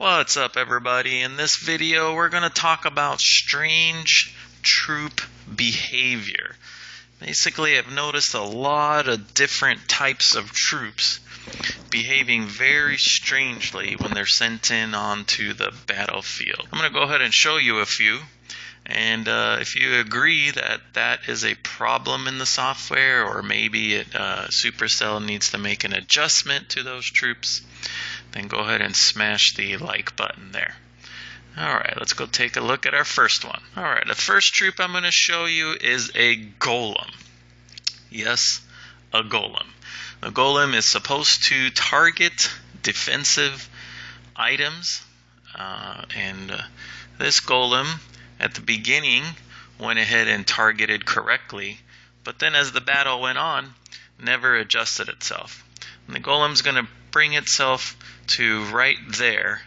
What's up, everybody? In this video we're going to talk about strange troop behavior. Basically, I've noticed a lot of different types of troops behaving very strangely when they're sent in onto the battlefield. I'm going to go ahead and show you a few, and if you agree that that is a problem in the software, or maybe Supercell needs to make an adjustment to those troops, then go ahead and smash the like button there. Alright, let's go take a look at our first one. Alright, the first troop I'm going to show you is a golem. Yes, a golem. The golem is supposed to target defensive items, and this golem at the beginning went ahead and targeted correctly, but then as the battle went on, never adjusted itself. And the golem's going to bring itself to right there,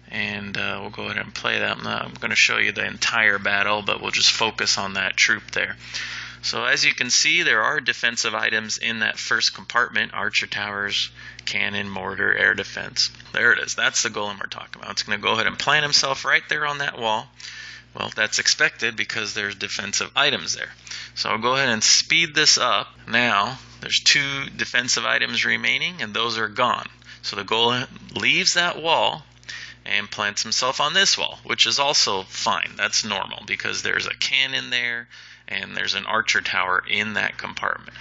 and we'll go ahead and play that. I'm going to show you the entire battle, but we'll just focus on that troop there. So as you can see, there are defensive items in that first compartment: archer towers, cannon, mortar, air defense. There it is. That's the golem we're talking about. It's going to go ahead and plant himself right there on that wall. Well, that's expected because there's defensive items there. So I'll go ahead and speed this up. Now there's 2 defensive items remaining, and those are gone. So the golem leaves that wall and plants himself on this wall, which is also fine. That's normal because there's a cannon there and there's an archer tower in that compartment.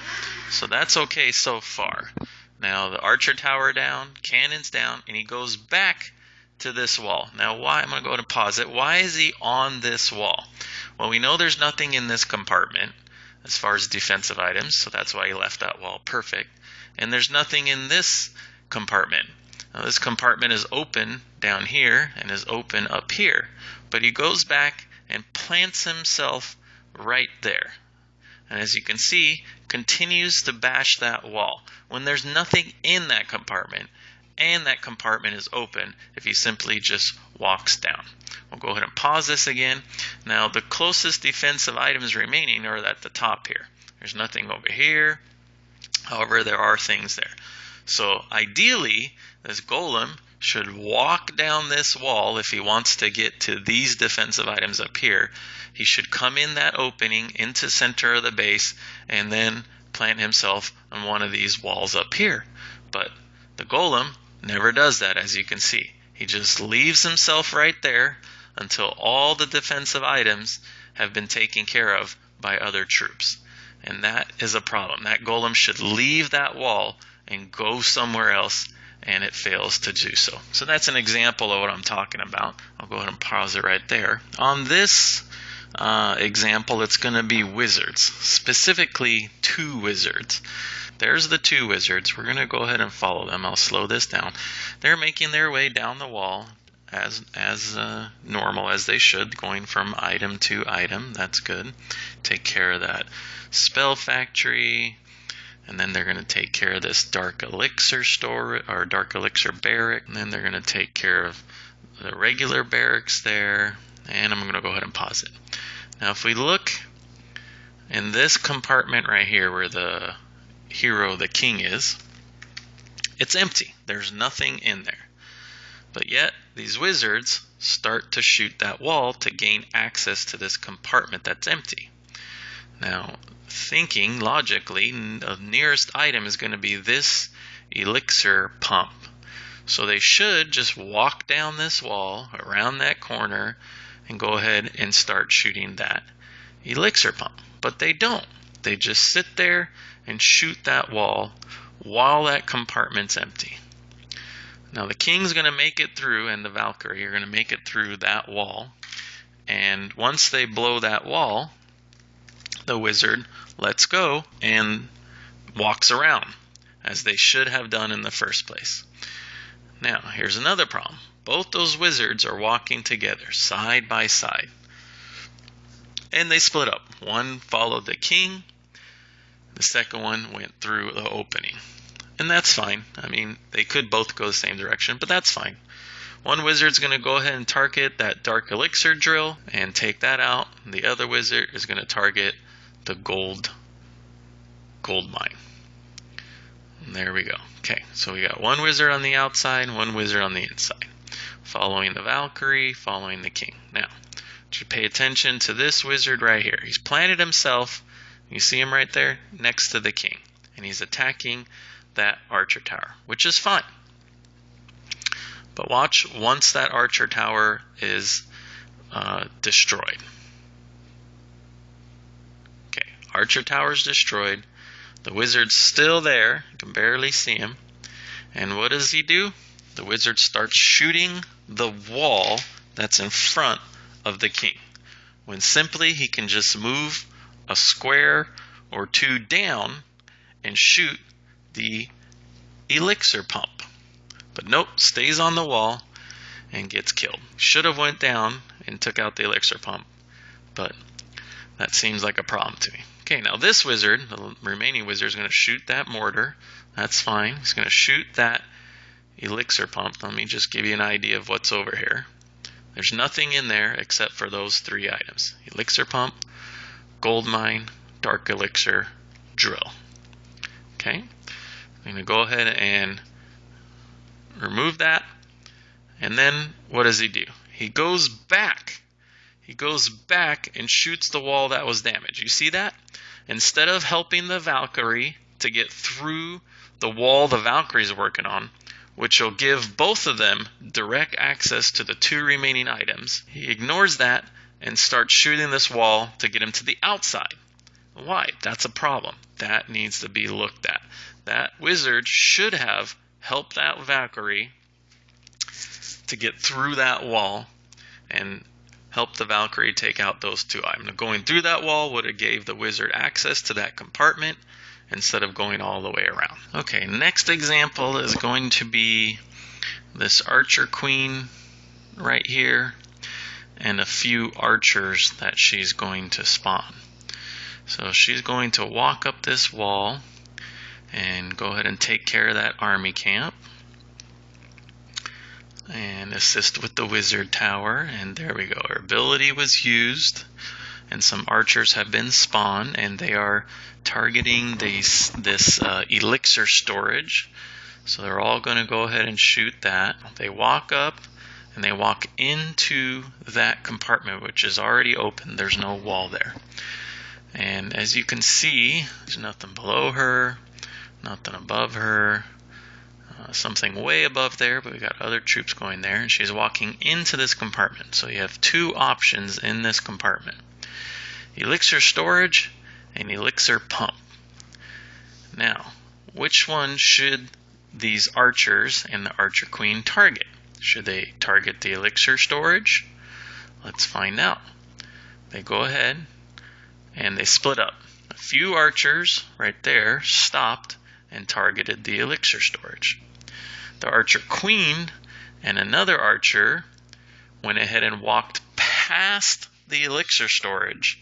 So that's okay so far. Now the archer tower down, cannon's down, and he goes back to this wall. Now why? I'm going to go ahead and pause it. Why is he on this wall? Well, we know there's nothing in this compartment as far as defensive items, so that's why he left that wall perfect. And there's nothing in this compartment. Now this compartment is open down here and is open up here, but he goes back and plants himself right there, and as you can see, continues to bash that wall when there's nothing in that compartment, and that compartment is open if he simply just walks down. We'll go ahead and pause this again. Now the closest defensive items remaining are at the top here. There's nothing over here. However, there are things there. So ideally, this golem should walk down this wall if he wants to get to these defensive items up here. He should come in that opening into center of the base and then plant himself on one of these walls up here. But the golem never does that, as you can see. He just leaves himself right there until all the defensive items have been taken care of by other troops. And that is a problem. That golem should leave that wall and go somewhere else, and it fails to do so. So that's an example of what I'm talking about. I'll go ahead and pause it right there. On this example, it's going to be wizards, specifically 2 wizards. There's the 2 wizards. We're going to go ahead and follow them. I'll slow this down. They're making their way down the wall as normal as they should, going from item to item. That's good. Take care of that spell factory. And then they're going to take care of this dark elixir store, or dark elixir barrack. And then they're going to take care of the regular barracks there. And I'm going to go ahead and pause it. Now if we look in this compartment right here where the hero, the king, is, it's empty. There's nothing in there. But yet these wizards start to shoot that wall to gain access to this compartment that's empty. Now, thinking logically, the nearest item is going to be this elixir pump. So they should just walk down this wall, around that corner, and go ahead and start shooting that elixir pump. But they don't. They just sit there and shoot that wall while that compartment's empty. Now the king's going to make it through, and the Valkyrie are going to make it through that wall. And once they blow that wall, the wizard lets go and walks around, as they should have done in the first place. Now, here's another problem. Both those wizards are walking together, side by side. And they split up. One followed the king. The second one went through the opening. And that's fine. I mean, they could both go the same direction, but that's fine. One wizard's going to go ahead and target that dark elixir drill and take that out. The other wizard is going to target the gold mine. And there we go. Okay, so we got one wizard on the outside and one wizard on the inside. following the Valkyrie, following the king. Now, you pay attention to this wizard right here. He's planted himself, you see him right there, next to the king. And he's attacking that archer tower, which is fine. But watch, once that archer tower is destroyed. Okay, archer tower is destroyed. The wizard's still there. You can barely see him. And what does he do? The wizard starts shooting the wall that's in front of the king, when simply he can just move a square or two down and shoot the elixir pump. But nope, stays on the wall and gets killed. Should have went down and took out the elixir pump, but that seems like a problem to me. Okay, now this wizard, the remaining wizard, is going to shoot that mortar. That's fine. He's going to shoot that elixir pump. Let me just give you an idea of what's over here. There's nothing in there except for those three items: elixir pump, gold mine, dark elixir, drill. Okay, I'm going to go ahead and remove that. And then what does he do? He goes back. He goes back and shoots the wall that was damaged. You see that? Instead of helping the Valkyrie to get through the wall the Valkyrie's working on, which will give both of them direct access to the two remaining items, he ignores that and starts shooting this wall to get him to the outside. Why? That's a problem. That needs to be looked at. That wizard should have helped that Valkyrie to get through that wall and help the Valkyrie take out those two items. Going through that wall would have gave the wizard access to that compartment instead of going all the way around. Okay, next example is going to be this archer queen right here and a few archers that she's going to spawn. So she's going to walk up this wall and go ahead and take care of that army camp and assist with the wizard tower. And there we go, her ability was used and some archers have been spawned, and they are targeting this elixir storage. So they're all going to go ahead and shoot that. They walk up and they walk into that compartment, which is already open. There's no wall there. And as you can see, there's nothing below her, nothing above her, something way above there, but we got other troops going there, and she's walking into this compartment. So you have two options in this compartment: elixir storage and elixir pump. Now, which one should these archers and the archer queen target? Should they target the elixir storage? Let's find out. They go ahead and they split up. A few archers right there stopped and targeted the elixir storage. The archer queen and another archer went ahead and walked past the elixir storage.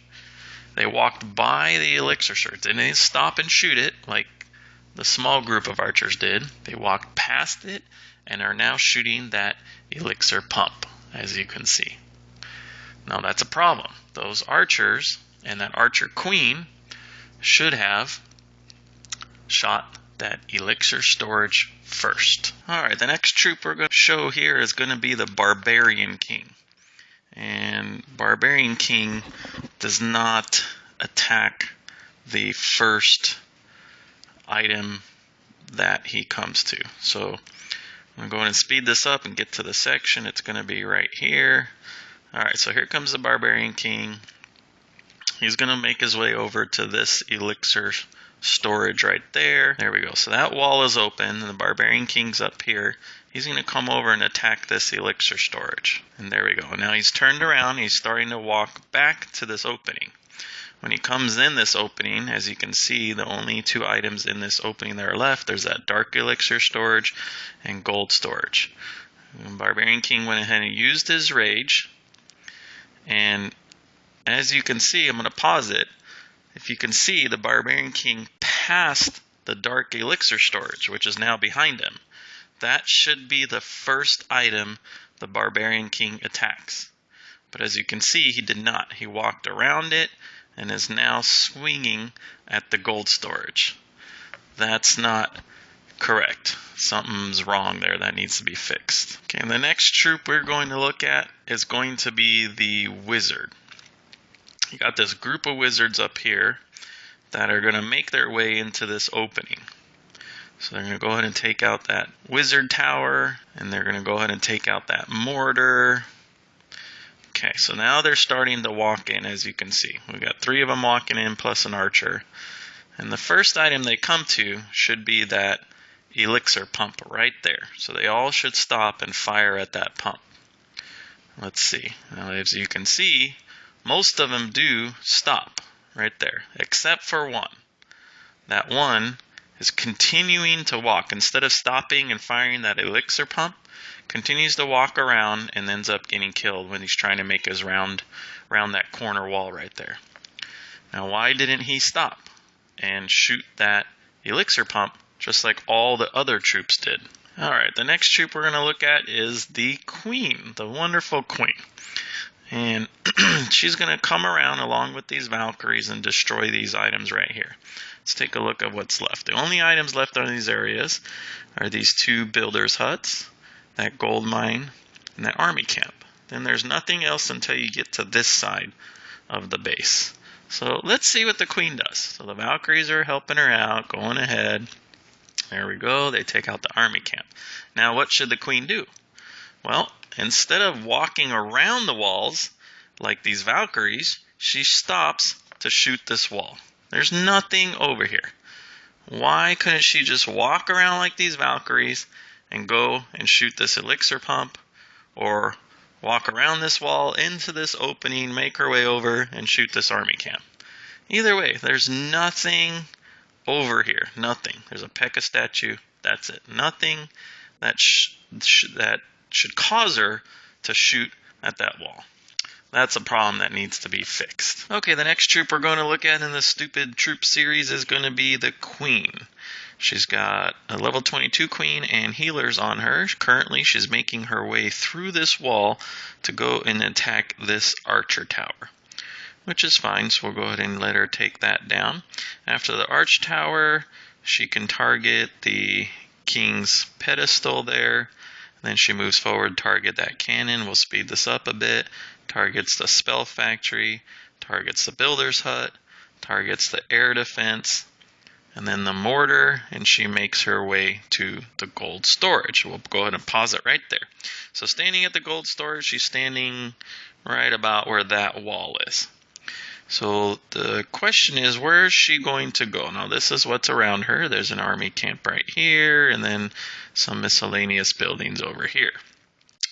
They walked by the elixir storage. They didn't stop and shoot it like the small group of archers did. They walked past it and are now shooting that elixir pump, as you can see. Now that's a problem. Those archers and that archer queen should have shot that elixir storage first. Alright, the next troop we're going to show here is going to be the Barbarian King. And Barbarian King does not attack the first item that he comes to. So I'm going to go ahead and speed this up and get to the section. It's going to be right here. Alright, so here comes the Barbarian King. He's going to make his way over to this elixir storage right there. There we go. So that wall is open and the Barbarian King's up here. He's going to come over and attack this elixir storage. And there we go. Now he's turned around. He's starting to walk back to this opening. When he comes in this opening, as you can see, the only two items in this opening that are left, there's that dark elixir storage and gold storage. And Barbarian King went ahead and used his rage. And as you can see, I'm going to pause it. If you can see, the Barbarian King passed the dark elixir storage, which is now behind him. That should be the first item the Barbarian King attacks. But as you can see, he did not. He walked around it and is now swinging at the gold storage. That's not Correct. Something's wrong there that needs to be fixed. Okay, and the next troop we're going to look at is going to be the wizard. You got this group of wizards up here that are going to make their way into this opening. So they're going to go ahead and take out that wizard tower, and they're going to go ahead and take out that mortar. Okay, so now they're starting to walk in, as you can see. We've got 3 of them walking in plus an archer. And the first item they come to should be that elixir pump right there. So they all should stop and fire at that pump. Let's see. Now, as you can see, most of them do stop right there, except for one. That one is continuing to walk. Instead of stopping and firing that elixir pump, continues to walk around and ends up getting killed when he's trying to make his round that corner wall right there. Now, why didn't he stop and shoot that elixir pump just like all the other troops did? Alright, the next troop we're going to look at is the queen, the wonderful queen. And she's going to come around along with these Valkyries and destroy these items right here. Let's take a look at what's left. The only items left on these areas are these 2 builders' huts, that gold mine, and that army camp. Then there's nothing else until you get to this side of the base. So let's see what the queen does. So the Valkyries are helping her out, going ahead. There we go. They take out the army camp. Now what should the queen do? Well, instead of walking around the walls like these Valkyries, she stops to shoot this wall. There's nothing over here. Why couldn't she just walk around like these Valkyries and go and shoot this elixir pump, or walk around this wall into this opening, make her way over and shoot this army camp? Either way, there's nothing over here. Nothing. There's a P.E.K.K.A. statue. That's it. Nothing that should cause her to shoot at that wall. That's a problem that needs to be fixed. Okay, the next troop we're going to look at in the stupid troop series is going to be the queen. She's got a level 22 queen and healers on her. Currently, she's making her way through this wall to go and attack this archer tower, which is fine, so we'll go ahead and let her take that down. After the arch tower, she can target the king's pedestal there. Then she moves forward, target that cannon. We'll speed this up a bit. Targets the spell factory, targets the builder's hut, targets the air defense, and then the mortar, and she makes her way to the gold storage. We'll go ahead and pause it right there. So standing at the gold storage, she's standing right about where that wall is. So the question is, where is she going to go? Now this is what's around her. There's an army camp right here, and then some miscellaneous buildings over here.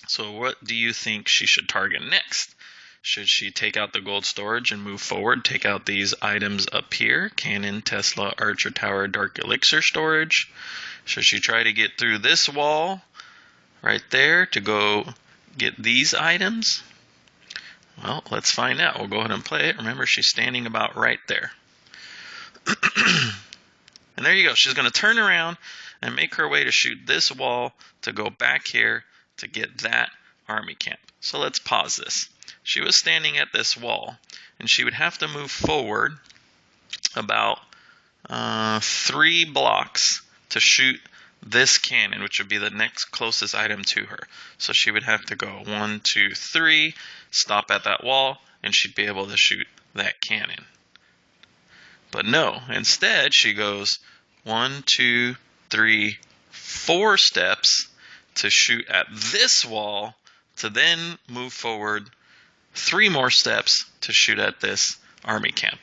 So what do you think she should target next? Should she take out the gold storage and move forward, take out these items up here? Cannon, Tesla, Archer Tower, Dark Elixir storage. Should she try to get through this wall right there to go get these items? Well, let's find out. We'll go ahead and play it. Remember, she's standing about right there. And there you go. She's going to turn around and make her way to shoot this wall to go back here to get that army camp. So let's pause this. She was standing at this wall, and she would have to move forward about 3 blocks to shoot this cannon, which would be the next closest item to her. So she would have to go 1, 2, 3, stop at that wall, and she'd be able to shoot that cannon. But no, instead she goes 1, 2, 3, 4 steps to shoot at this wall, to then move forward 3 more steps to shoot at this army camp.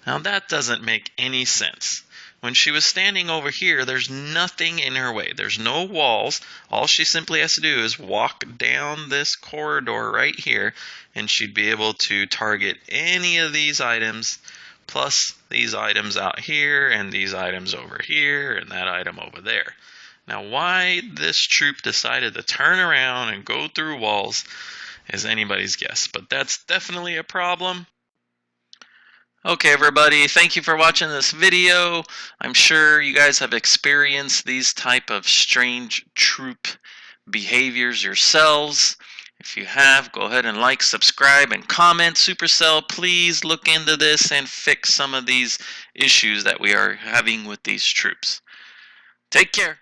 Now that doesn't make any sense. When she was standing over here, there's nothing in her way. There's no walls. All she simply has to do is walk down this corridor right here, and she'd be able to target any of these items, plus these items out here, and these items over here, and that item over there. Now, why this troop decided to turn around and go through walls is anybody's guess, but that's definitely a problem. Okay, everybody, thank you for watching this video. I'm sure you guys have experienced these type of strange troop behaviors yourselves. If you have, go ahead and like, subscribe, and comment. Supercell, please look into this and fix some of these issues that we are having with these troops. Take care.